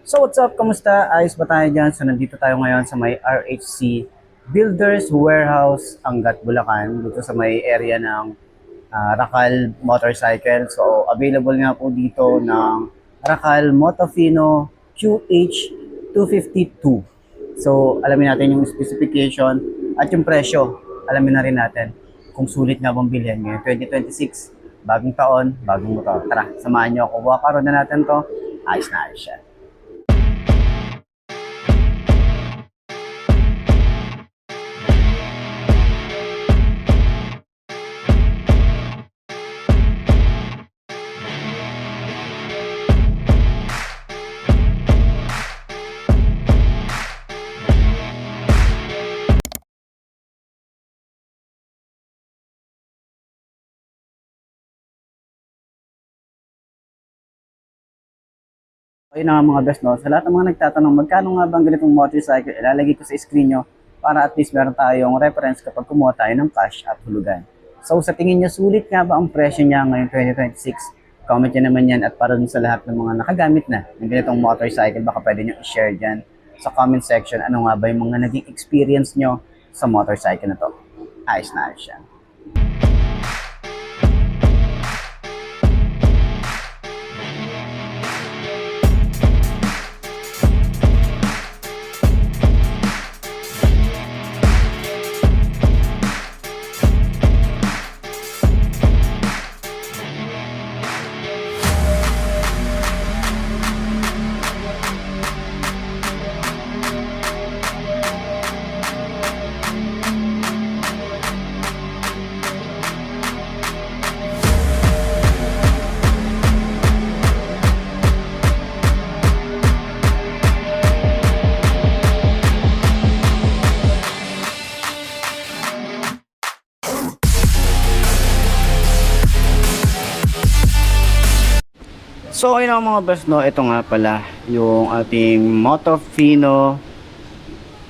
So what's up? Kamusta? Ayos ba tayo dyan? So nandito tayo ngayon sa may RHC Builders Warehouse, Angat, Bulacan. Dito sa may area ng Racal Motorcycle. So available nga po dito ng Racal Motofino QH252. So alamin natin yung specification at yung presyo. Alamin na rin natin kung sulit nga bang bilhin ngayon 2026. Bagong taon, bagong motor. Tara, samahan nyo ako. Wakaroon na natin to. Ayos na ayos siya. Ayun na nga mga best, no? Sa lahat ng mga nagtatanong, magkano nga bang ganitong motorcycle, ilalagay ko sa screen nyo para at least meron tayong reference kapag kumuha tayo ng cash at hulugan. So sa tingin nyo, sulit nga ba ang presyo niya ngayong 2026? Comment nyo naman yan at para dun sa lahat ng mga nakagamit na ng ganitong motorcycle, baka pwede nyo i-share dyan sa comment section ano nga ba yung mga naging experience nyo sa motorcycle na to. Ayos na ayos yan. So ayun ang mga boss, no, ito nga pala yung ating Motofino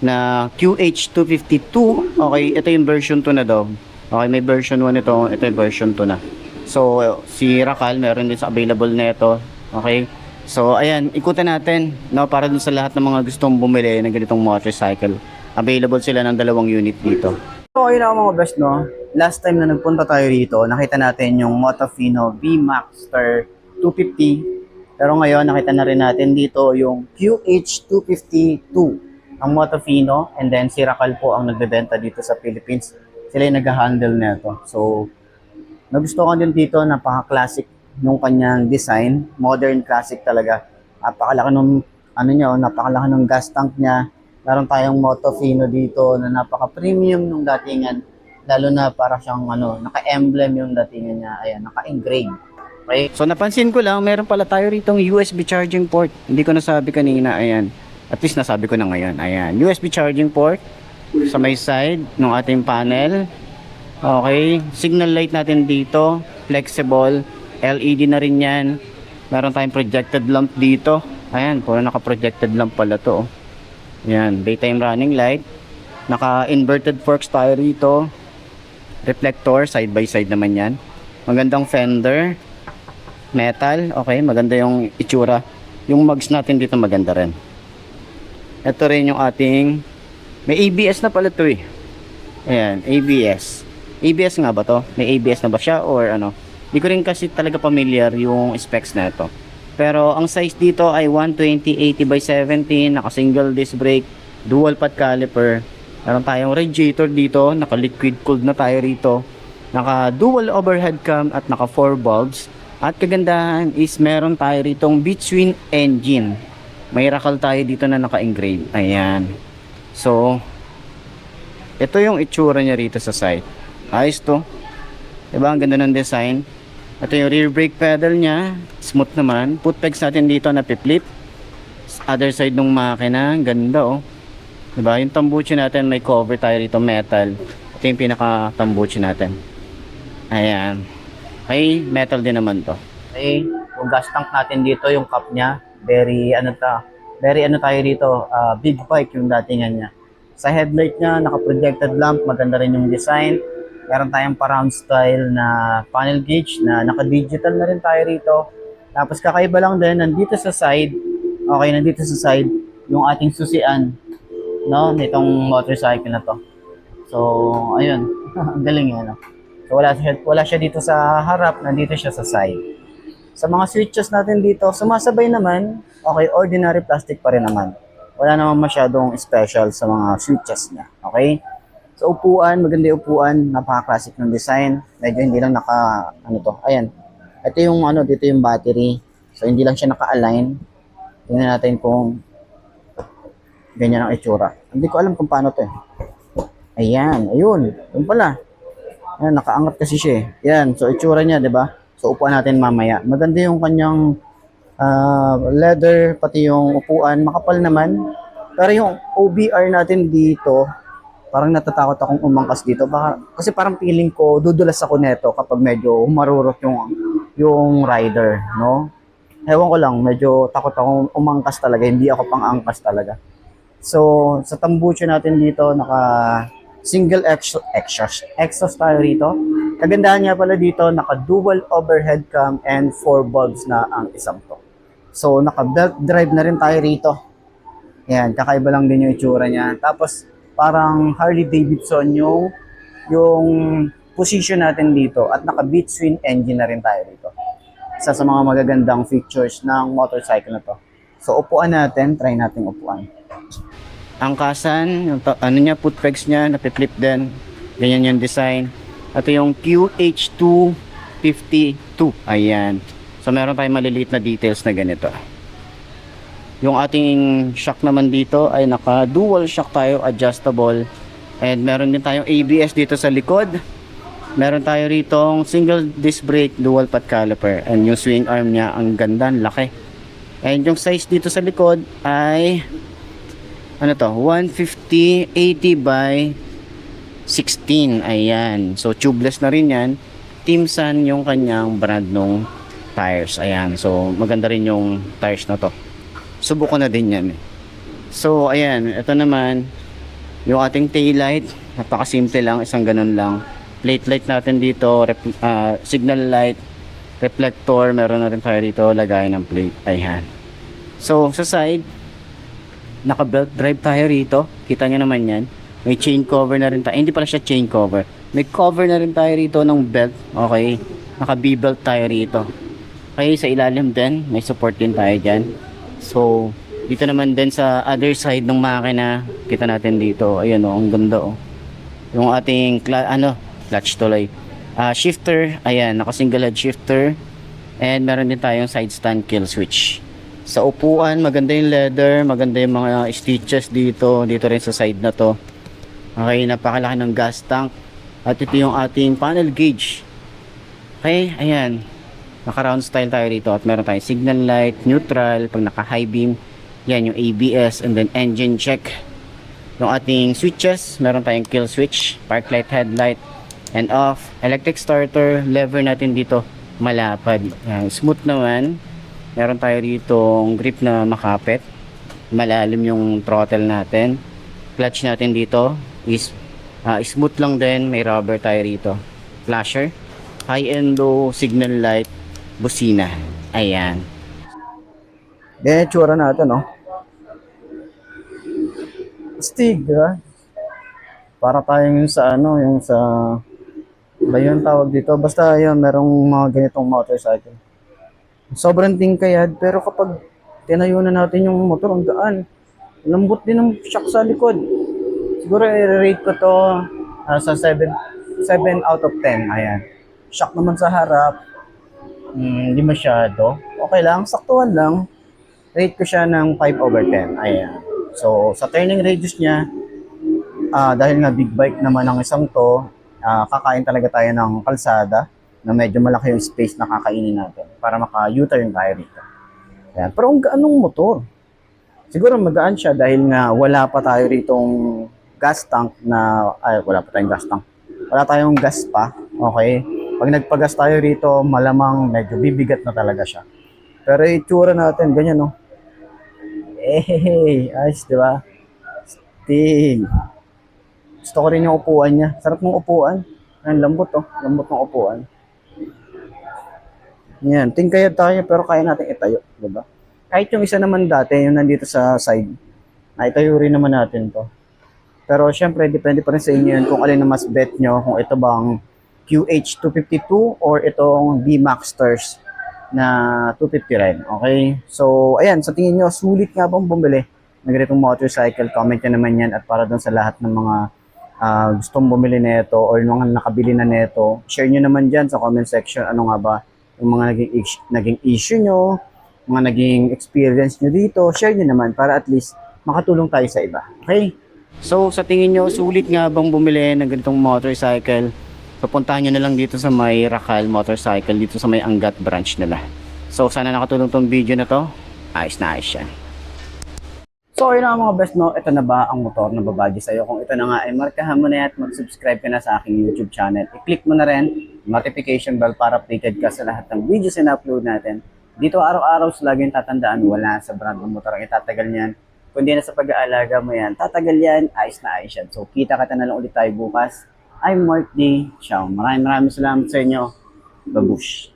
na QH252. Okay, ito yung version 2 na daw. Okay, may version 1 ito yung version 2 na. So si Racal meron din sa available na ito. Okay, so ayan, ikutan natin, no, para dun sa lahat ng mga gustong bumili ng ganitong motorcycle. Available sila ng 2 unit dito. So ayun ang mga boss, no, last time na nagpunta tayo dito, nakita natin yung Motofino V-Maxter 250. Pero ngayon nakita na rin natin dito yung QH252 ang Motofino, and then si Racal po ang nagbebenta dito sa Philippines. Sila yung nag-handle nito. So nagustuhan din dito, napaka-classic nung kanyang design, modern classic talaga. Napakalaki nung ano niya, napakalaki nung gas tank niya. Meron tayong Motofino dito na napaka-premium nung datingan, lalo na para siyang naka-emblem yung datingan niya, ayan, naka-engrave. Okay. So napansin ko lang, meron pala tayo ritong USB charging port. Hindi ko nasabi kanina, ayan. At least nasabi ko na ngayon, ayan. USB charging port sa may side ng ating panel. Okay. Signal light natin dito, flexible. LED na rin yan. Meron tayong projected lamp dito. Ayan, puro naka-projected lamp pala to. Ayan, daytime running light. Naka-inverted forks tayo rito. Reflector, side by side naman yan. Magandang fender. Metal, okay, maganda yung itsura. Yung mugs natin dito maganda rin. Ito rin yung ating, may ABS na pala to eh. Ayan, ABS. ABS nga ba to? May ABS na ba siya or ano? Di ko rin kasi talaga familiar yung specs na ito. Pero ang size dito ay 120/80/17, naka single disc brake, dual pad caliper. Meron tayong radiator dito, naka liquid cooled na tayo rito. Naka dual overhead cam at naka 4 bulbs. At kagandahan is meron tayo ritong between engine. May Racal tayo dito na naka-engrave. Ayan. So, ito yung itsura niya rito sa side. Ayos to. Diba? Ang ganda ng design. Ito yung rear brake pedal niya. Smooth naman. Foot pegs natin dito na piplip. Other side ng makina. Ganda oh. Diba? Yung tambuchi natin may cover tayo rito metal. Ito yung pinaka tambuchi natin. Ayan. Okay, metal din naman to. Okay, yung gas tank natin dito, yung cup niya, very tayo dito, big bike yung datingan niya. Sa headlight niya, naka-projected lamp, maganda rin yung design. Meron tayong pa-round style na panel gauge na naka-digital na rin tayo rito. Tapos kakaiba lang din, nandito sa side, Okay, nandito sa side yung ating susian, no, nitong motorcycle na to. So, ayun, ang galing yan, no? So, wala siya dito sa harap, nandito siya sa side. Sa mga switches natin dito, sumasabay naman, okay, ordinary plastic pa rin naman. Wala naman masyadong special sa mga switches niya, okay? So, upuan, maganda yung upuan, napaka-classic ng design. Medyo hindi lang ano to, ayan. Ito yung dito yung battery. So, hindi lang siya naka-align. Tingnan natin kung ganyan ang itsura. Hindi ko alam kung paano to eh. Ayan, ayun. Yun pala. Ayan, nakaangat kasi siya eh. Yan, so itsura niya, di ba? So upuan natin mamaya. Maganda yung kanyang leather, pati yung upuan. Makapal naman. Pero yung OBR natin dito, parang natatakot akong umangkas dito. Kasi parang feeling ko, dudulas ako neto kapag medyo humarurot yung rider, no? Ewan ko lang, medyo takot akong umangkas talaga. Hindi ako pang-angkas talaga. So, sa tambucho natin dito, naka single exhaust tayo rito. Kagandahan niya pala dito, naka dual overhead cam and 4 bulbs na ang isang to. So, naka belt drive na rin tayo rito. Yan, kakaiba lang din yung itsura niya. Tapos, parang Harley Davidson yung position natin dito at naka beat swing engine na rin tayo dito. Isa sa mga magagandang features ng motorcycle na to. So, upuan natin, try natin upuan. Angkasan, yung niya, footpegs niya, napi-flip din. Ganyan yung design. Ito yung QH252. Ayan. So, meron tayong maliliit na details na ganito. Yung ating shock naman dito ay naka-dual shock tayo, adjustable. And meron din tayong ABS dito sa likod. Meron tayo ritong single disc brake, dual path caliper. And yung swing arm niya, ang ganda, laki. And yung size dito sa likod ay 150 80 by 16. Ayan. So tubeless na rin yan. Timsan yung kanyang brand nung tires. Ayan. So maganda rin yung tires na to. Subukan na din yan. So ayan, ito naman yung ating tail light. Napakasimple lang, isang ganun lang. Plate light natin dito, signal light, reflector, meron na rin tayo dito, lagay ng plate. Ayan. So, sa side, naka-belt drive tayo rito. Kita nyo naman yan. May chain cover na rin tayo. Hindi pala siya chain cover. May cover na rin tayo rito ng belt. Okay. Naka-B-belt tayo rito. Okay, sa ilalim din, may support din tayo dyan. So, dito naman din sa other side ng makina, kita natin dito. Ayan o, ang ganda o. Yung ating, clutch tuloy. Shifter, ayan, naka-single head shifter. And meron din tayong side stand kill switch. Sa upuan, maganda yung leather, maganda yung mga stitches dito rin sa side na to. Okay, napakalaki ng gas tank. At ito yung ating panel gauge. Okay, ayan. Naka-round style tayo rito at meron tayong signal light, neutral, pag naka-high beam. Yan yung ABS and then engine check. Yung ating switches, meron tayong kill switch, park light, headlight, and off. Electric starter, lever natin dito, malapad. Yan, smooth naman. Meron tayo ditong grip na makapit. Malalim yung throttle natin. Clutch natin dito is smooth lang din. May rubber tayo rito. Flasher. High and low signal light. Busina. Ayan. Yan yung tsura natin, no? Stig, diba? Para tayong yung sa yung sa ba yun tawag dito? Basta yun, merong mga ganitong motorcycle. Sobrang tingkayad, pero kapag tinayo na natin yung motor, ang gaan. Lambot din ng shock sa likod. Siguro i-rate ko to sa 7 out of 10. Ayan. Shock naman sa harap. Hindi masyado. Okay lang, saktuhan lang. Rate ko siya ng 5 over 10. Ayan. So, sa turning radius niya, dahil nga big bike naman ang isang to, kakain talaga tayo ng kalsada na medyo malaki yung space na kakainin natin para maka-U-turn tayo rito. Ayan. Pero ang gaanong motor. Siguro magaan siya dahil nga wala pa tayo ritong gas tank na, wala pa tayong gas tank. Wala tayong gas pa. Okay? Pag nagpagas tayo rito, malamang medyo bibigat na talaga siya. Pero itsura natin, ganyan, no? Ayos, di ba? Stig. Gusto ko rin yung upuan niya. Sarap ng upuan. Ang lambot, oh. Lambot ng upuan. Yan. Tingkayad tayo, pero kaya natin itayo, di ba? Kahit yung isa naman dati, yung nandito sa side, naitayo rin naman natin to. Pero syempre, depende pa rin sa inyo yun kung alin na mas bet nyo, kung ito bang QH252 or itong D-Maxsters na 250 rin. Okay? So, ayan, sa tingin nyo, sulit nga bang bumili ng ganitong motorcycle? Comment nyo naman yan at para doon sa lahat ng mga gustong bumili nito or mga nakabili na nito, share nyo naman dyan sa comment section ano nga ba yung mga naging issue nyo, mga naging experience nyo dito, share nyo naman para at least makatulong tayo sa iba. Okay? So, sa tingin nyo, sulit nga bang bumili ng ganitong motorcycle? So, puntahan nyo na lang dito sa may Racal Motorcycle, dito sa may Angat branch nila. So, sana nakatulong tong video na to. Ayos na ayos yan. So, yun na mga best, no? Ito na ba ang motor na babagi sa'yo? Kung ito na nga, ay markahan mo na yan at mag-subscribe ka na sa aking YouTube channel. I-click mo na rin notification bell para updated ka sa lahat ng videos na upload natin. Dito araw-araw, so laging tatandaan, wala sa brand ng motor ang itatagal niyan. Kundi na sa pag-aalaga mo yan, tatagal yan, ayos na ayos yan. So, kita-kita na lang ulit tayo bukas. I'm Mark D. Ciao. Maraming salamat sa inyo. Babush.